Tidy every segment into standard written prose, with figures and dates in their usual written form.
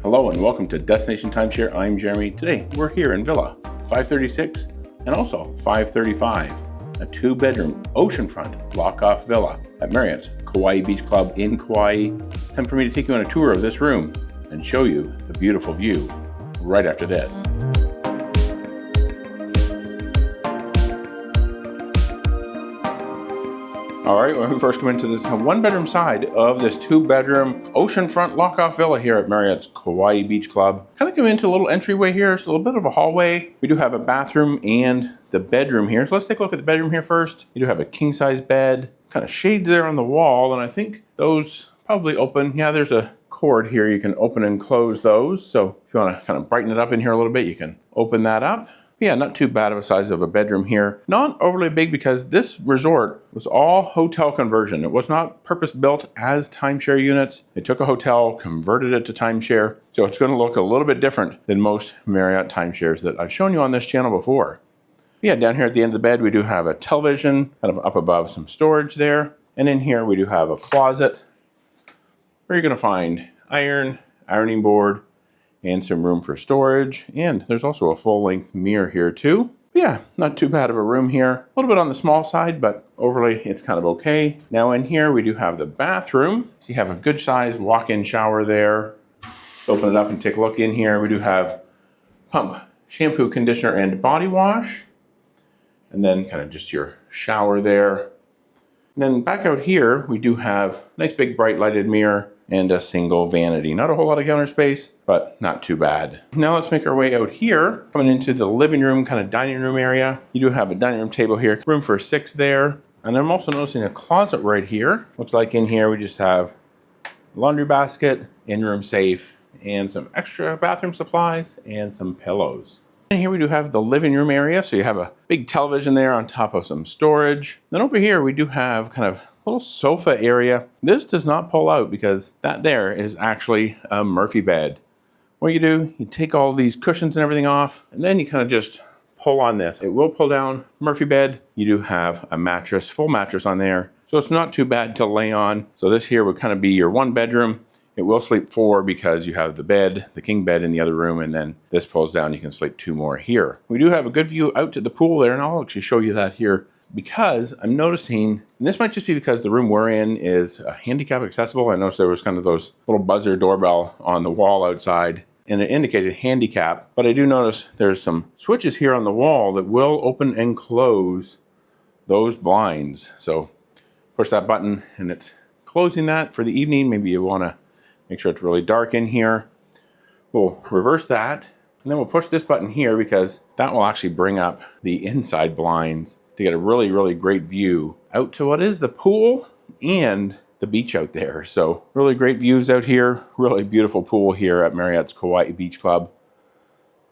Hello and welcome to Destination Timeshare. I'm Jeremy. Today we're here in Villa 536 and also 535, a 2-bedroom oceanfront block-off villa at Marriott's Kauai Beach Club in Kauai. It's time for me to take you on a tour of this room and show you the beautiful view right after this. All right, when we first come into this 1-bedroom side of this 2-bedroom oceanfront lock-off villa here at Marriott's Kauai Beach Club. Kind of come into a little entryway here. It's a little bit of a hallway. We do have a bathroom and the bedroom here. So let's take a look at the bedroom here first. You do have a king-size bed, kind of shades there on the wall, and I think those probably open. Yeah, there's a cord here. You can open and close those. So if you want to kind of brighten it up in here a little bit, you can open that up. Yeah, not too bad of a size of a bedroom here. Not overly big because this resort was all hotel conversion. It was not purpose built as timeshare units. They took a hotel, converted it to timeshare. So it's going to look a little bit different than most Marriott timeshares that I've shown you on this channel before. Yeah, down here at the end of the bed, we do have a television, kind of up above some storage there. And in here, we do have a closet where you're going to find ironing board, and some room for storage. And there's also a full-length mirror here too. Yeah, not too bad of a room here. A little bit on the small side, but overly it's kind of okay. Now in here we do have the bathroom. So you have a good size walk-in shower there. Let's open it up and take a look in here. We do have pump, shampoo, conditioner, and body wash. And then kind of just your shower there. And then back out here, we do have a nice big bright lighted mirror and a single vanity. Not a whole lot of counter space, but not too bad. Now let's make our way out here, coming into the living room, kind of dining room area. You do have a dining room table here, room for 6 there. And I'm also noticing a closet right here. Looks like in here we just have a laundry basket, in-room safe, and some extra bathroom supplies and some pillows. And here we do have the living room area. So you have a big television there on top of some storage. Then over here we do have kind of little sofa area. This does not pull out because that there is actually a Murphy bed. What you do, you take all these cushions and everything off, and then you kind of just pull on this. It will pull down. Murphy bed. You do have a mattress, full mattress on there. So it's not too bad to lay on. So this here would kind of be your 1-bedroom. It will sleep 4 because you have the bed, the king bed in the other room, and then this pulls down. You can sleep 2 more here. We do have a good view out to the pool there, and I'll actually show you that here because I'm noticing, and this might just be because the room we're in is handicap accessible. I noticed there was kind of those little buzzer doorbell on the wall outside, and it indicated handicap, but I do notice there's some switches here on the wall that will open and close those blinds. So push that button and it's closing that for the evening. Maybe you want to make sure it's really dark in here. We'll reverse that, and then we'll push this button here because that will actually bring up the inside blinds to get a really, really great view out to what is the pool and the beach out there. So really great views out here, really beautiful pool here at Marriott's Kauai Beach Club.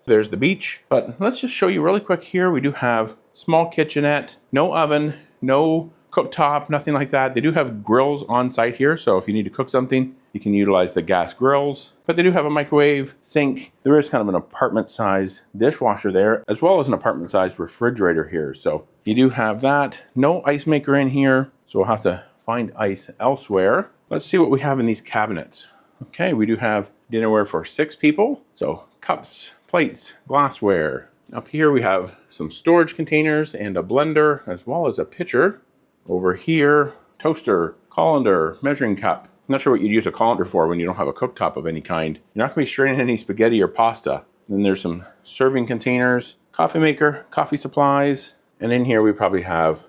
There's the beach, but let's just show you really quick here. We do have small kitchenette, no oven, no cooktop, nothing like that. They do have grills on site here, so if you need to cook something, you can utilize the gas grills. But they do have a microwave, sink. There is kind of an apartment-sized dishwasher there, as well as an apartment-sized refrigerator here. So you do have that. No ice maker in here, so we'll have to find ice elsewhere. Let's see what we have in these cabinets. Okay, we do have dinnerware for 6 people. So cups, plates, glassware. Up here we have some storage containers and a blender, as well as a pitcher. Over here, toaster, colander, measuring cup. I'm not sure what you'd use a colander for when you don't have a cooktop of any kind. You're not gonna be straining any spaghetti or pasta. Then there's some serving containers, coffee maker, coffee supplies. And in here we probably have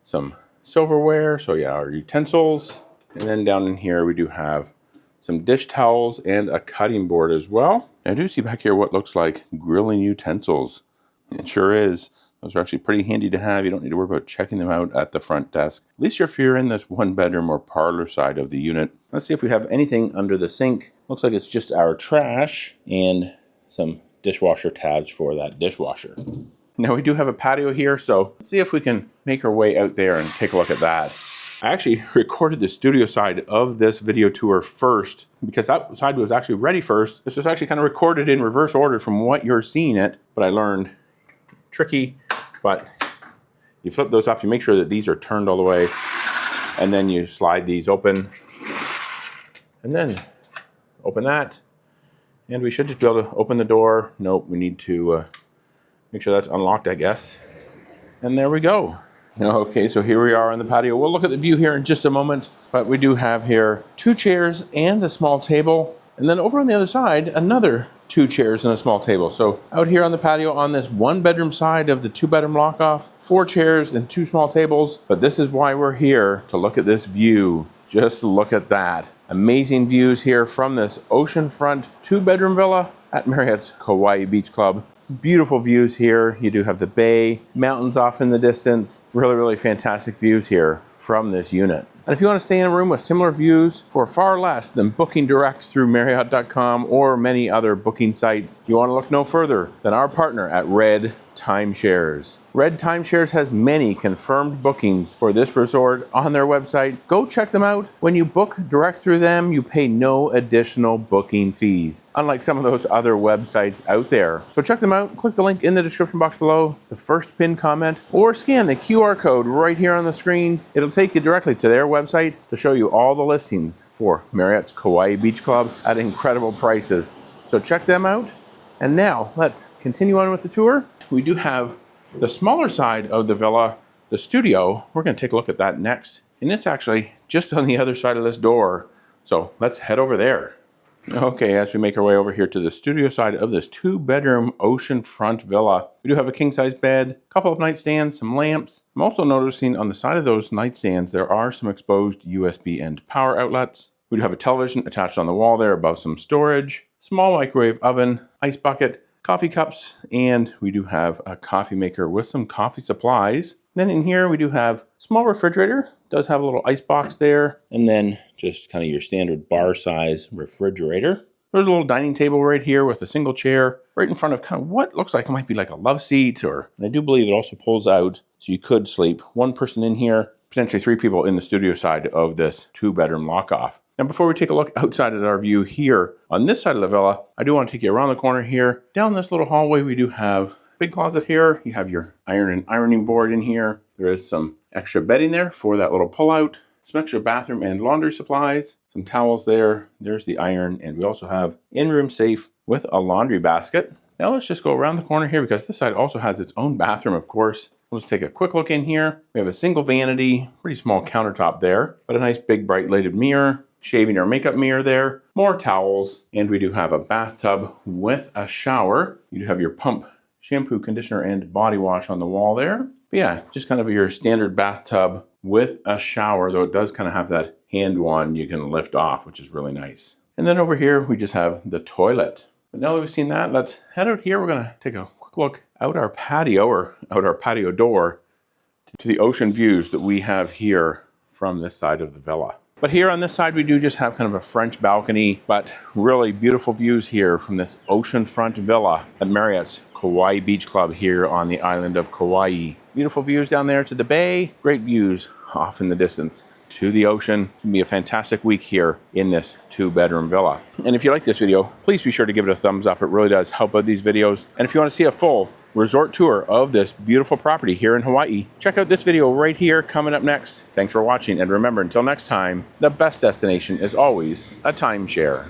some silverware. So yeah, our utensils. And then down in here we do have some dish towels and a cutting board as well. I do see back here what looks like grilling utensils. It sure is. Those are actually pretty handy to have. You don't need to worry about checking them out at the front desk. At least if you're in this 1-bedroom or parlor side of the unit. Let's see if we have anything under the sink. Looks like it's just our trash and some dishwasher tabs for that dishwasher. Now we do have a patio here, so let's see if we can make our way out there and take a look at that. I actually recorded the studio side of this video tour first because that side was actually ready first. This was actually kind of recorded in reverse order from what you're seeing it, but I learned tricky, but you flip those up, you make sure that these are turned all the way, and then you slide these open, and then open that, And we should just be able to open the door. Nope, we need to make sure that's unlocked, I guess. And there we go. Okay, so here we are on the patio. We'll look at the view here in just a moment, but we do have here 2 chairs and a small table. And then over on the other side, another 2 chairs and a small table. So out here on the patio on this 1-bedroom side of the 2-bedroom lock-off, 4 chairs and 2 small tables. But this is why we're here, to look at this view. Just look at that. Amazing views here from this oceanfront 2-bedroom villa at Marriott's Kauai Beach Club. Beautiful views here. You do have the bay, mountains off in the distance. Really, really fantastic views here from this unit. And if you want to stay in a room with similar views for far less than booking direct through Marriott.com or many other booking sites, you want to look no further than our partner at Red Timeshares. Red Timeshares has many confirmed bookings for this resort on their website. Go check them out. When you book direct through them, you pay no additional booking fees, unlike some of those other websites out there. So check them out. Click the link in the description box below, the first pinned comment, or scan the QR code right here on the screen. It'll take you directly to their website to show you all the listings for Marriott's Kauai Beach Club at incredible prices. So check them out. And now let's continue on with the tour. We do have the smaller side of the villa, the studio. We're going to take a look at that next. And it's actually just on the other side of this door. So let's head over there. Okay, as we make our way over here to the studio side of this 2-bedroom oceanfront villa, we do have a king-size bed, a couple of nightstands, some lamps. I'm also noticing on the side of those nightstands, there are some exposed USB and power outlets. We do have a television attached on the wall there above some storage, small microwave oven, ice bucket, coffee cups, and we do have a coffee maker with some coffee supplies. Then in here we do have small refrigerator, does have a little ice box there, and then just kind of your standard bar size refrigerator. There's a little dining table right here with a single chair right in front of kind of what looks like it might be like a love seat, and I do believe it also pulls out so you could sleep 1 person in here, potentially 3 people in the studio side of this 2-bedroom lock-off. Now before we take a look outside at our view here on this side of the villa, I do want to take you around the corner here. Down this little hallway we do have a big closet here. You have your iron and ironing board in here. There is some extra bedding there for that little pull-out. Some extra bathroom and laundry supplies. Some towels there. There's the iron, and we also have in-room safe with a laundry basket. Now let's just go around the corner here because this side also has its own bathroom, of course. We'll just take a quick look in here. We have a single vanity, pretty small countertop there, but a nice big bright lighted mirror, shaving or makeup mirror there, more towels, and we do have a bathtub with a shower. You do have your pump, shampoo, conditioner, and body wash on the wall there. But yeah, just kind of your standard bathtub with a shower, though it does kind of have that hand wand you can lift off, which is really nice. And then over here, we just have the toilet. But now that we've seen that, let's head out here. We're gonna take a quick look out our patio, or out our patio door, to the ocean views that we have here from this side of the villa. But here on this side, we do just have kind of a French balcony, but really beautiful views here from this oceanfront villa at Marriott's Kauai Beach Club here on the island of Kauai. Beautiful views down there to the bay, great views off in the distance to the ocean. It's gonna be a fantastic week here in this 2-bedroom villa. And if you like this video, please be sure to give it a thumbs up. It really does help out these videos. And if you want to see a full resort tour of this beautiful property here in Hawaii, check out this video right here coming up next. Thanks for watching, and remember, until next time, the best destination is always a timeshare.